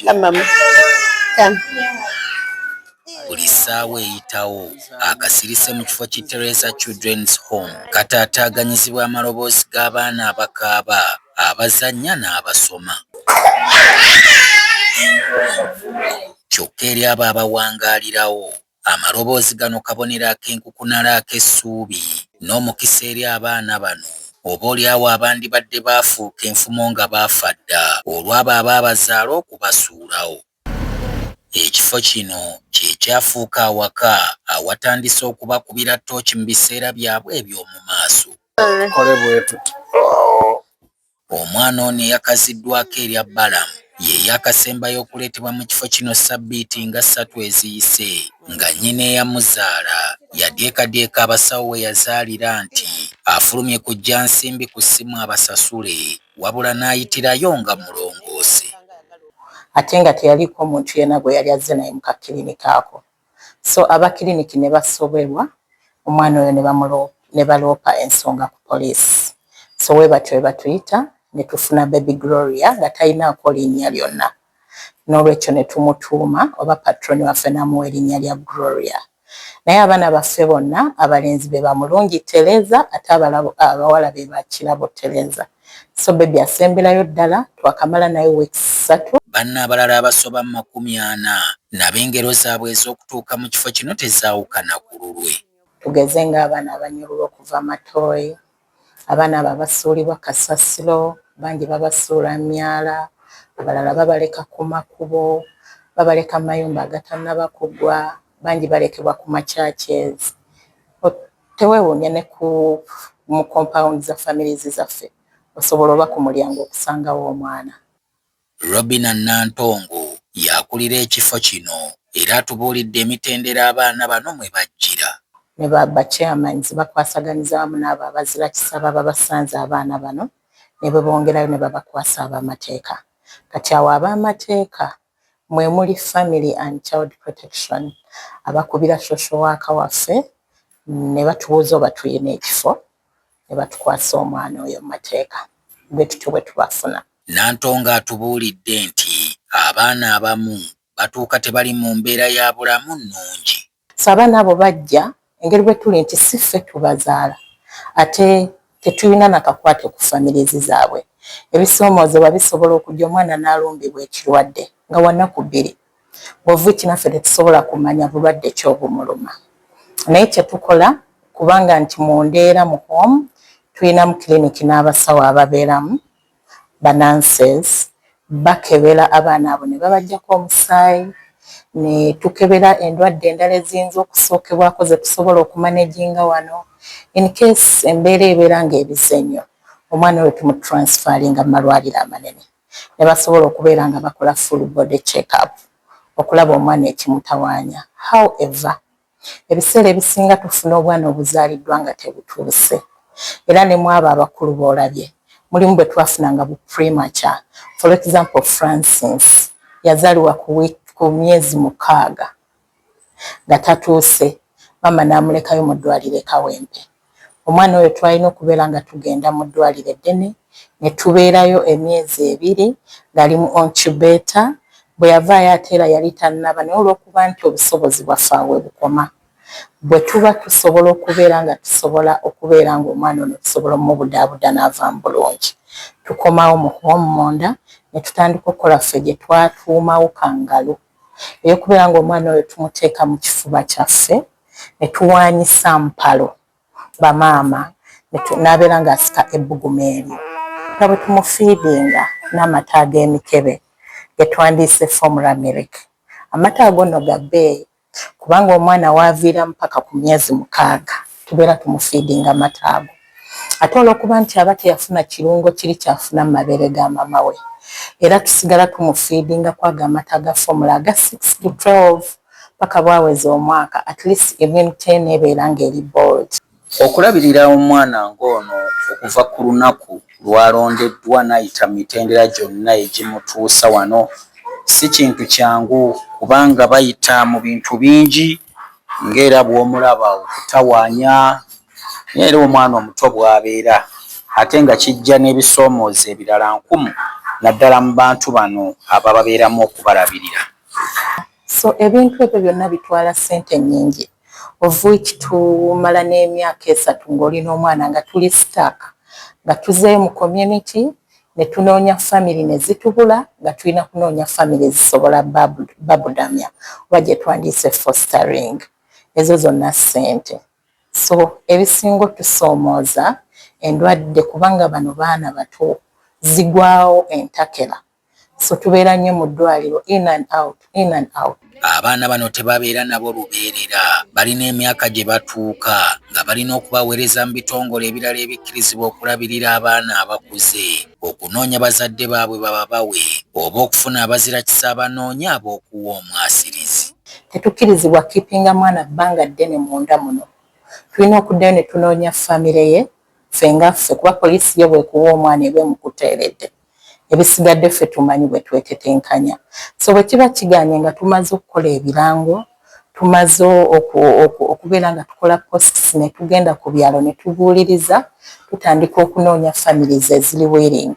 Mama. Buli ssaawa eyitawo akasirise mu kifo ki Teresa Children's Home kataataaganyizibwa amaloboozi g'abaana abakaaba abazannya n'abasoma. Kyokka eri abo abawangaalirawo amaloboozi gano kabonero ak'enkukunala ak'essuubi n'omukisa eri abaana bano oba oliawo abandibadde baafuuka enfumo nga baafa dda olw'abo abaabazaala okubasuulawo. Ekifo kino kye kyafuuka awaka awatandise okubakubira ttooki mu biseera byabwe eby'omu maaso. Omwana ono eyakaziddwako erya Balamu ye yakasembayo okuleetebwa mu kifo kino ssabbiiti nga 3 eziyise nga nnyina eyamuzaala yadyekadyeka abasawo we yazaalira nti afulumye kujja nsimbi ku ssimu abasasule wabula n'ayitirayo nga mulongoose. Ate nga teyaliko omuntu yenna gwe yali azze naye mu kakiriniki ako. So abakiriniki ne basoberwa omwana oyo ne baloopa ensonga ku poliisi. So we batyo batuyita ne tufuna Baby Gloria nga talinaako linnya lyonna. N'olwekyo ne tumutuuma oba patroni waffe n'amuwa erinnya lya Gloria. Naye abaana baffe bonna abalenzi be bamulungi Tereza ate abawala be bakirabo Tereza. So Baby asemberayo ddala twakamala naye weeks 3. Banna abalala abasoba mu 40 nab'engero zaabwe ez'okutuuka mu kifo kino tezaawukana ku lulwe. Tugeze ng'abaana abanyululwa okuva Matoyi, abaana abo abasuulibwa kasasiro, bangi babasuula myala, abalala babaleka ku makubo, babaleka mayumba agatannaba kugwa, bangi balekebwa ku makyakezi. Teweewuunye ne mu compound za families zaffe osobola oba ku mulyango okusangawo omwana. Robina Nantongo yakulira ekifo kino era atubuulidde emitendera abaana bano mwe bajjira. Ne baba chairmans bakwasaganiza wamu n'abo abazira kisaba babasanze abaana bano ne bongerayo ne babakwasa ab'amateeka. Kati awo ab'amateeka mwe muli Family and Child Protection abakubira social worker waffe ne batubuuza oba tuyina ekifo ne batukwasa omwana oyo mu mateeka. Bwe tutyo bwe tubafuna. Nantongo atubuulidde nti abaana abamu batuuka tebali mu mbeera ya bulamu nnungi. So abaana abo bajja engeri bwe tuli nti si ffe tubazaala ate tetulina nakakwate ku families zaabwe. Ebisoomoozo bisobola okujja omwana n'alumbibwa ekirwadde nga wa nnaku 2 bw'ova kinaffe tetusobola kumanya bulwadde ki obumuluma. Naye kye tukola kubanga nti mu ndeera mu home tulinamu kiriniki n'abasawo ababeeramu bananses bakebera abaana abo ne babajjako omusaayi ne tukebera endwadde endala eziyinza okusookebwako ze tusobola okumaneginga wano. In case embeera ebeera ng'ebize nnyo omwana oyo tumutransferinga mu malwaliro amanene ne basobola okubeera nga bakola full body check up okulaba omwana ekimutawaanya. However ebiseera ebisinga tufuna obwana obuzaaliddwa nga tebutuuse era ne mu abo abakulu boolabye mulimu bwe twafunanga bu premature. For example, Francis yazaliwa ku myezi 6 nga tatuuse mama n'amulekayo mu ddwaliro e Kawempe. Omwana oyo twalina okubeera nga tugenda mu ddwaliro eddene ne tubeerayo emyezi 2 ng'ali mu incubator. Bwe yavaayo ate era yali tannaba naye olw'okuba nti obusobozi bwaffe awe bukoma bwe tuba tusobola okubeera nga tusobola okubeera ng'omwana ono tusobola omubudaabuda n'avaamu bulungi tukomawo mu munda ne tutandika okukola ffe gye twatuumawo Kangalo ey'okubeera ng'omwana oyo tumuteeka mu kifuba kyaffe ne tuwaanyisa mpalo bamaama n'abeera ng'asika ebbugumu eryo nga bwe tumufiidinga n'amata ag'emikebe ge twandiise formula milk. Amata ago nno ga bbeeyi kubanga omwana waaviiramu paka ku myezi 6 tubeera tumufiidinga amata ago. Ate olw'okuba nti aba teyafuna kirungo kiri kyafuna mu mabeere ga mama we era tusigala tumufiidinga kwaga amata ga formula aga 6 to 12 paka bwaweza omwaka at least immunity ebeera ng'eri bold. Okulabirira omwana ng'ono okuva ku lunaku lwalondeddwa n'ayita mu mitendera gyonna egimutuusa wano si kintu kyangu kubanga bayita mu bintu bingi ng'era bw'omulaba okutawaanya era omwana omuto bw'abeera ate nga kijja n'ebisoomoozo ebirala nkumu naddala mu bantu bano abababeeramu okubalabirira. So ebintu ebyo byonna bitwala ssente nnyingi, of which tumala n'emyaka 3 ng'olina omwana nga tuli stuck, nga tuzeeyo mu community ne tunoonya family ne zitubula, nga tulina kunoonya family zisobola babudamya oba gye twandiise fostering. Ezo zonna ssente. So ebisinga otusoomooza endwadde kubanga bano baana bato zigwawo entakera. So tubeera nnyo mu ddwaliro in and out. Abaana bano tebabeera nabo lubeerera, balina emyaka gye batuuka nga balina okubaweereza mu bitongole ebirala ebikkirizibwa okulabirira abaana abakuze, okunoonya bazadde baabwe bababawe oba okufuna abazira kisa abanoonya ab'okuwa omwasirizi. Tetukkirizibwa kipinga mwana bbanga ddene munda muno. Tulina okuddayo ne tunoonya famire ye ffe nga ffe, kuba poliisi yo bwekuwa omwana eba emukuteeredde. Ebisigadde ffe tumanyi bwe twetetenkanya. So bwe kiba kiganye nga tumaze okukola ebirango, tumaze okubeera nga tukola posts ne tugenda ku byalo ne tubuuliriza, tutandika okunoonya families eziri willing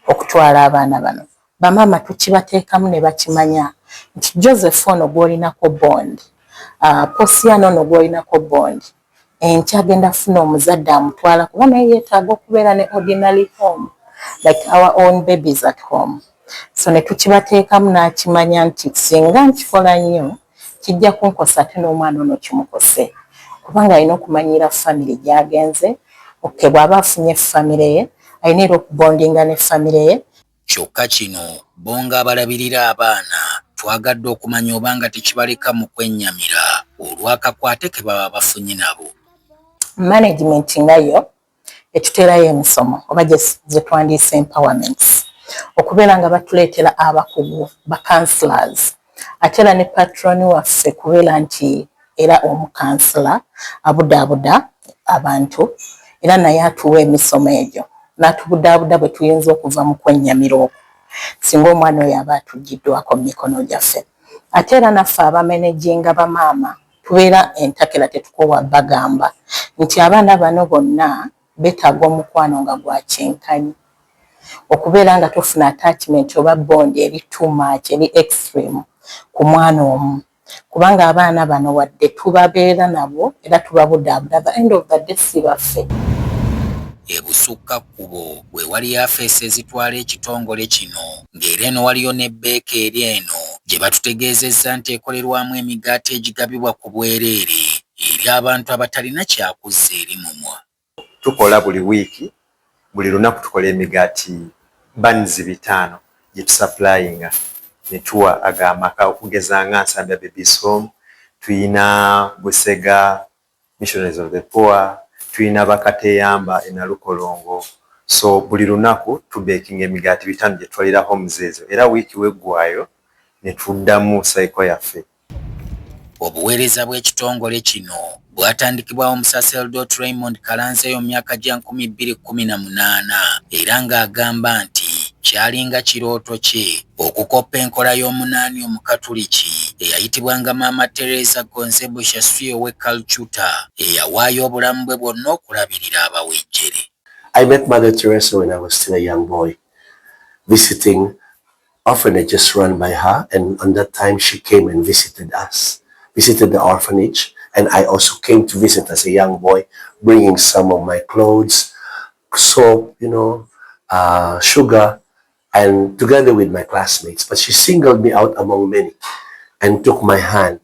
okutwala abaana bano. Bamaama tukibateekamu ne bakimanya nti Joseph ono gw'olinako bond, Posiano ono gw'olinako bond, enkya agenda funa omuzadde amutwala kuba naye yeetaaga okubeera ne ordinary home like our own babies at home. So ne tukibateekamu n'akimanya nti singa nkikola nnyo kijja kunkosa ate n'omwana ono kimukose, kubanga alina okumanyira family gy'agenze. Okay, bw'aba afunye famire ye alina era okubondinga ne famire ye. Kyokka kino bo nga abalabirira abaana twagadde okumanya oba nga tekibaleka mu kwennyamira olw'akakwate ke baba bafunye nabo. Management nga yo etuteerayo emisomo oba gye twandiise empowerments, okubeera nga batuleetera abakugu ba counselors, ate era ne patroni waffe kubeera nti era omukansula abudaabuda abantu era naye atuwa emisomo egyo n'atubudaabuda bwe tuyinza okuva mu kwennyamira okwo singa omwana oyo aba atuggiddwako mu mikono gyaffe. Ate era naffe abamenejinga bamaama tubeera entakera tetukowa bagamba nti abaana bano bonna betaaga omukwano nga gwa kyenkanyi, okubeera nga tofuna attachment oba bond eri too much eri extreme ku mwana omu, kubanga abaana bano wadde tubabeera nabo era tubabudaabuda, at the end of the day si baffe. Ebusukka kkubo we wali yafeesi ezitwala ekitongole kino, ng'era eno waliyo n'ebbeeka eri eno gye batutegeezezza nti ekolerwamu emigaati egigabibwa ku bwereere eri abantu abatalina kyakuzza eri mumwa. Tukola buli wiiki, buli lunaku tukola emigaati banizi 5 gye tusupplyinga ne tuwa agamaka okugeza nga Nsambya Babies Home, tuyina Busega Missionaries of the Poor, tuyina Bakateyamba e Nalukolongo. So buli lunaku tubekinga emigaati 5 gye twalira homes ezo, era wiiki weggwayo ne tuddamu cycle yaffe. Obuweereza bw'ekitongole kino bwatandikibwawo Omusaseredoti Raymond Kalanzeyo mu myaka gya 2018 era ng'agamba nti kyalinga kirooto kye okukoppa enkola y'omunaani Omukatuliki eyayitibwanga Maama Teresa Gonzebo Shasui owe Calcutta eyawaayo obulamu bwe bwonna okulabirira abawejjere. I met Mother Teresa when I was still a young boy, visiting orphanages run by her, and on that time she came and visited us, visited the orphanage, and I also came to visit as a young boy, bringing some of my clothes, soap, sugar, and together with my classmates. But she singled me out among many and took my hand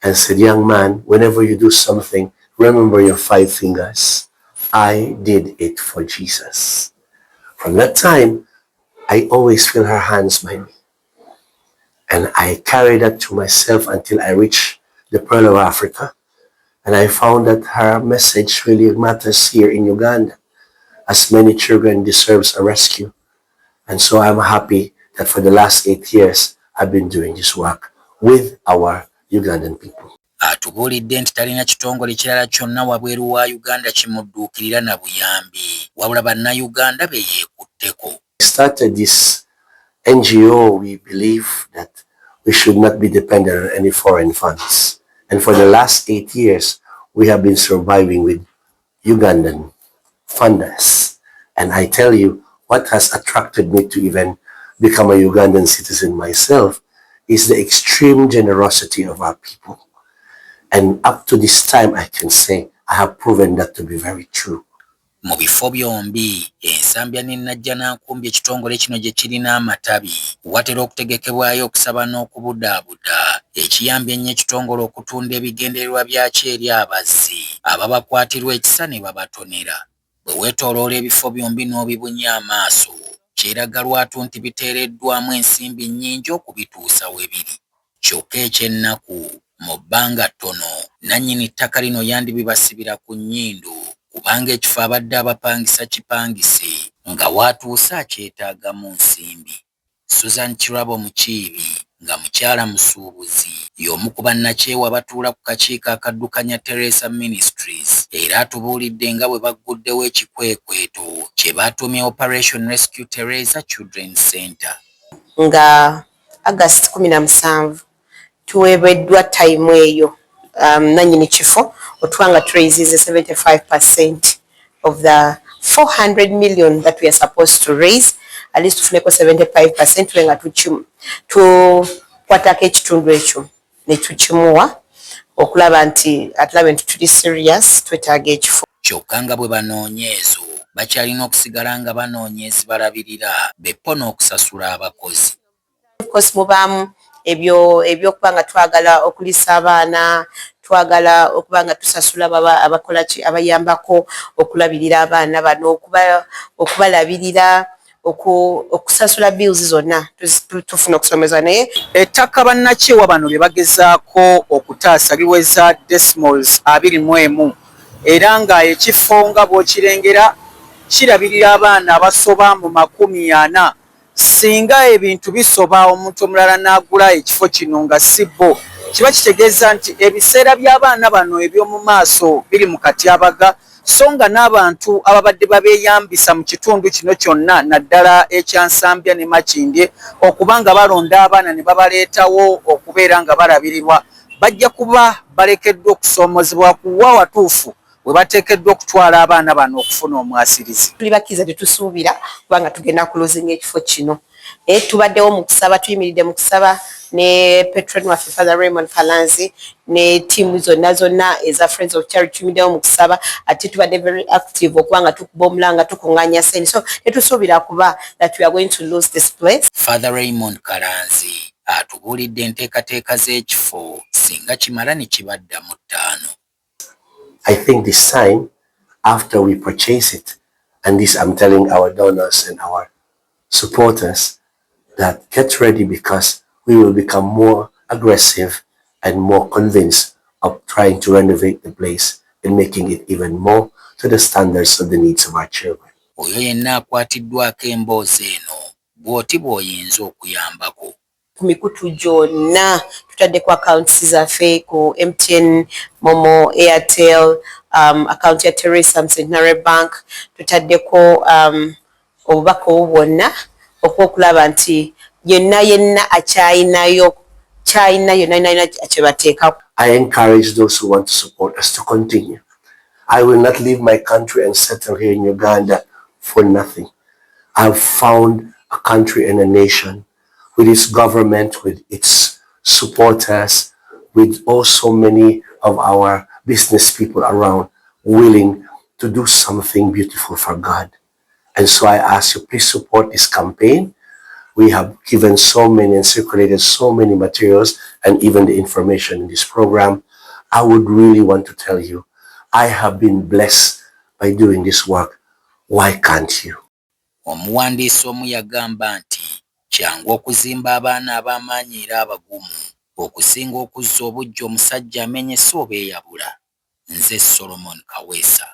and said, "Young man, whenever you do something, remember your 5 fingers. I did it for Jesus." From that time, I always feel her hands by me. And I carried that to myself until I reached the Pearl of Africa. And I found that her message really matters here in Uganda, as many children deserves a rescue. And so I'm happy that for the last 8 years, I've been doing this work with our Ugandan people. Atubuulidde nti talina kitongole kirala kyonna wabweru wa Uganda kimudduukirira na buyambi, wabula bannayuganda be yeekutteko. We started this NGO. We believe that we should not be dependent on any foreign funds. And for the last 8 years, we have been surviving with Ugandan funders. And I tell you, what has attracted me to even become a Ugandan citizen myself is the extreme generosity of our people. And up to this time, I can say I have proven that to be very true. Mu bifo byombi ensambya ne Najjanankumbi ekitongole kino gye kirina amatabi watera okutegekebwayo okusaba n'okubudaabuda ekiyambye ennyo ekitongole okutunda ebigendererwa byakyo eri abazzi ababakwatirwa ekisa ne babatonera. Bwe weetooloola ebifo byombi n'obibunya amaaso kyeraga lwatu nti biteereddwamu ensimbi nnyingi okubituusa we biri. Kyokka ekyennaku mu bbanga ttono nannyini ttaka lino yandibibasibira ku nnyindo kubanga ekifo abadde abapangisa kipangise nga watuusa akyetaaga mu nsimbi. Susan Kirabo Mukiibi nga mukyala musuubuzi y'omu ku bannakyewa batuula ku kakiiko akaddukanya Teresa Ministries era atubuulidde nga bwe bagguddewo ekikwekweto kye baatumye Operation Rescue Teresa Children's Center. Nga August 17 tuweereddwa time eyo nannyini kifo otwanga raises 75% of the 400 million that we are supposed to raise. At least tufuneko 75% tulenga tukwatako ekitundu ekyo ne tukimuwa okulaba nti atulabe nti tuli serious twetaaga ekifo. Kyokka nga bwe banoonya ezo bakyalina okusigala nga banoonyezi balabirira beppo n'okusasula abakozi. Because mubaamu ebyokuba nga twagala okulisa abaana, twagala okuba nga tusasula abakola abayambako okulabirira abaana bano, okubalabirira, okusasula bills zonna tufuna okusomeza. Naye ettaka bannakyewa bano lye bagezaako okutaasa liweza decimals 21 era nga ekifo nga bw'okirengera kirabirira abaana abasoba mu 40. Singa ebintu bisoba omuntu omulala n'agula ekifo kino nga si bo, kiba kitegeeza nti ebiseera by'abaana bano eby'omu maaso biri mu katyabaga, so nga n'abantu ababadde babeeyambisa mu kitundu kino kyonna naddala ekyansambya ne Makindye okuba nga balonda abaana ne babaleetawo okubeera nga balabirirwa bajja kuba balekeddwa okusoomozebwa ku wa watuufu we bateekeddwa okutwala abaana bano okufuna omwasirizi. Tuli bakkiriza tetusuubira kubanga tugenda kulozinga ekifo kino. Tubaddewo mu kusaba, tuyimiridde mu kusaba ne patron waffe Father Raymond Kalanzi ne tiimu zonna eza Friends of Charity tuyimiriddewo mu kusaba ate tubadde very active okuba nga tukuba omulanga tukuŋŋaanya ssente. So tetusuubira kuba that we are going to lose this place. Father Raymond Kalanzi atubuulidde enteekateeka z'ekifo singa kimala ne kibaddamu 5. I think this time, after we purchase it, and this I'm telling our donors and our supporters, that get ready because we will become more aggressive and more convinced of trying to renovate the place and making it even more to the standards of the needs of our children. Oyo yenna akwatiddwako emboozi eno bw'oti bw'oyinza okuyambako. Ku mikutu gyonna tutaddeko accounts zaffe ku MTN, Momo, Airtel, account ya Teresa Centenary Bank, tutaddeko obubaka obwo bwonna okwokulaba nti yenna akyayinayo yonna kyebateekako. I encourage those who want to support us to continue. I will not leave my country and settle here in Uganda for nothing. I've found a country and a nation with its government, with its supporters, with also many of our business people around willing to do something beautiful for God. And so I ask you, please support this campaign. We have given so many and circulated so many materials and even the information in this program. I would really want to tell you, I have been blessed by doing this work. Why can't you? Omuwandiisi omu yagamba nti kyangu okuzimba abaana ab'amaanyi era abagumu okusinga okuzza obujja omusajja amenyese oba eyabula. Nze Solomon Kaweesa.